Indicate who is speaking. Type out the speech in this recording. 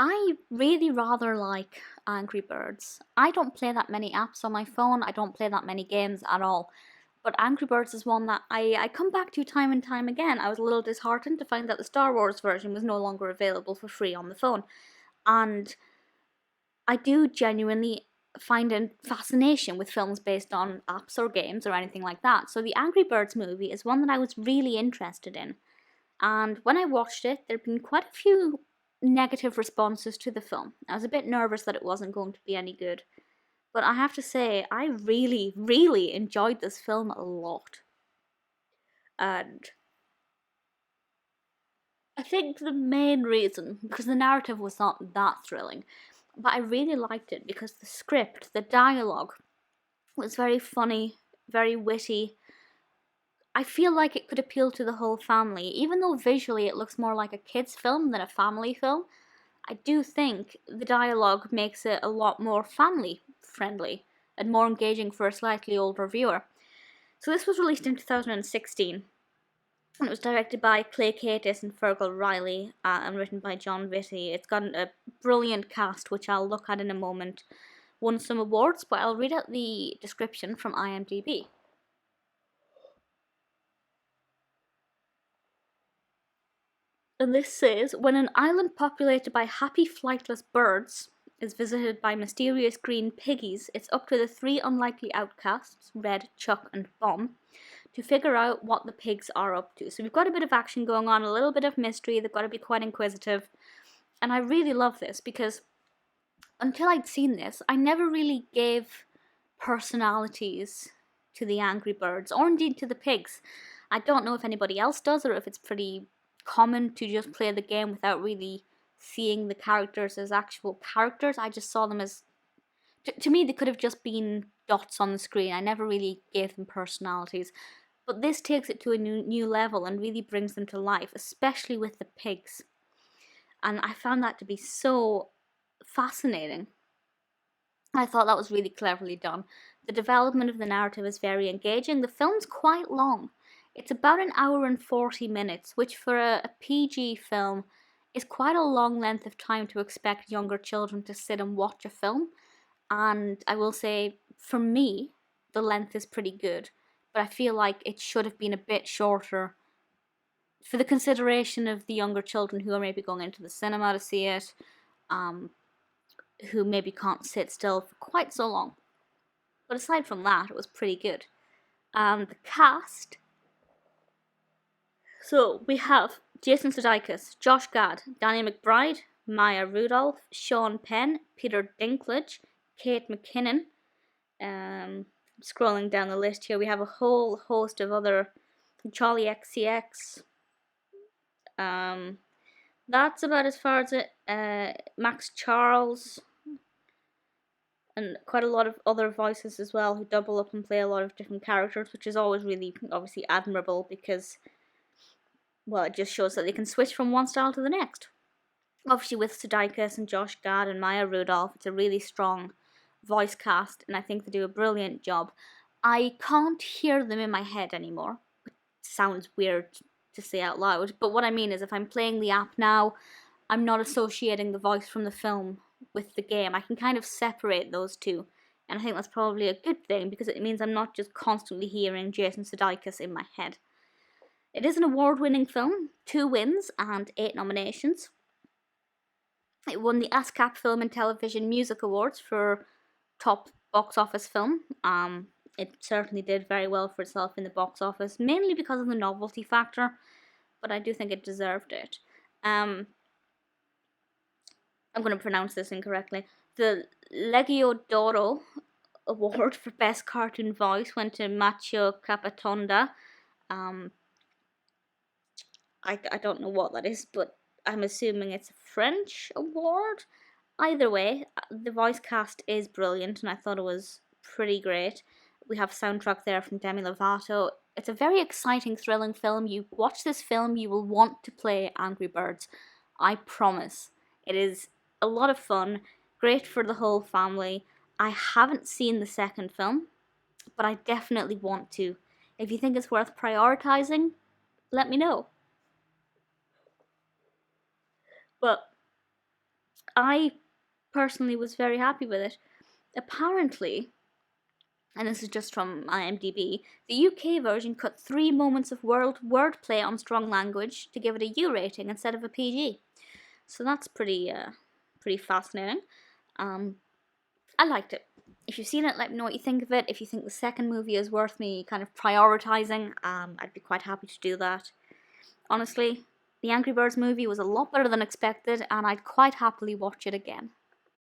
Speaker 1: I really rather like Angry Birds. I don't play that many apps on my phone, I don't play that many games at all. But Angry Birds is one that I come back to time and time again. I was a little disheartened to find that the Star Wars version was no longer available for free on the phone. And I do genuinely find a fascination with films based on apps or games or anything like that. So the Angry Birds movie is one that I was really interested in. And when I watched it, there had been quite a few negative responses to the film. I was a bit nervous that it wasn't going to be any good. But I have to say, I really, really enjoyed this film a lot. And I think the main reason, because the narrative was not that thrilling, but I really liked it because the script, the dialogue, was very funny, very witty. I feel like it could appeal to the whole family, even though visually it looks more like a kid's film than a family film. I do think the dialogue makes it a lot more family friendly and more engaging for a slightly older viewer. So this was released in 2016, and it was directed by Kaytis and Fergal Reilly, and written by Jon Vitti. It's got a brilliant cast, which I'll look at in a moment. Won some awards, but I'll read out the description from IMDb. And this says, when an island populated by happy flightless birds is visited by mysterious green piggies, it's up to the three unlikely outcasts, Red, Chuck and Bomb, to figure out what the pigs are up to. So we've got a bit of action going on, a little bit of mystery, they've got to be quite inquisitive. And I really love this because until I'd seen this, I never really gave personalities to the Angry Birds, or indeed to the pigs. I don't know if anybody else does, or if it's pretty common to just play the game without really seeing the characters as actual characters. I just saw them as, to me, they could have just been dots on the screen. I never really gave them personalities. But this takes it to a new level and really brings them to life, especially with the pigs. And I found that to be so fascinating. I thought that was really cleverly done. The development of the narrative is very engaging. The film's quite long. It's about an hour and 40 minutes, which for a PG film is quite a long length of time to expect younger children to sit and watch a film. And I will say, for me, the length is pretty good, but I feel like it should have been a bit shorter for the consideration of the younger children who are maybe going into the cinema to see it, who maybe can't sit still for quite so long. But aside from that, it was pretty good. The cast. So we have Jason Sudeikis, Josh Gad, Danny McBride, Maya Rudolph, Sean Penn, Peter Dinklage, Kate McKinnon. Scrolling down the list here, we have a whole host of other, Charlie XCX. That's about as far as it. Max Charles, and quite a lot of other voices as well who double up and play a lot of different characters, which is always really obviously admirable because, well, it just shows that they can switch from one style to the next. Obviously with Sudeikis and Josh Gad and Maya Rudolph, it's a really strong voice cast, and I think they do a brilliant job. I can't hear them in my head anymore. It sounds weird to say out loud, but what I mean is if I'm playing the app now, I'm not associating the voice from the film with the game. I can kind of separate those two, and I think that's probably a good thing because it means I'm not just constantly hearing Jason Sudeikis in my head. It is an award-winning film, 2 wins and 8 nominations. It won the ASCAP Film and Television Music Awards for top box office film. It certainly did very well for itself in the box office, mainly because of the novelty factor, but I do think it deserved it. I'm going to pronounce this incorrectly. The Legio d'Oro Award for Best Cartoon Voice went to Matteo Capatonda. I don't know what that is, but I'm assuming it's a French award. Either way, the voice cast is brilliant, and I thought it was pretty great. We have soundtrack there from Demi Lovato. It's a very exciting, thrilling film. You watch this film, you will want to play Angry Birds. I promise. It is a lot of fun, great for the whole family. I haven't seen the second film, but I definitely want to. If you think it's worth prioritizing, let me know. But I personally was very happy with it. Apparently, and this is just from IMDb, the UK version cut 3 moments of wordplay on strong language to give it a U rating instead of a PG. So that's pretty fascinating. I liked it. If you've seen it, let me know what you think of it. If you think the second movie is worth me kind of prioritising, I'd be quite happy to do that. Honestly, the Angry Birds movie was a lot better than expected, and I'd quite happily watch it again.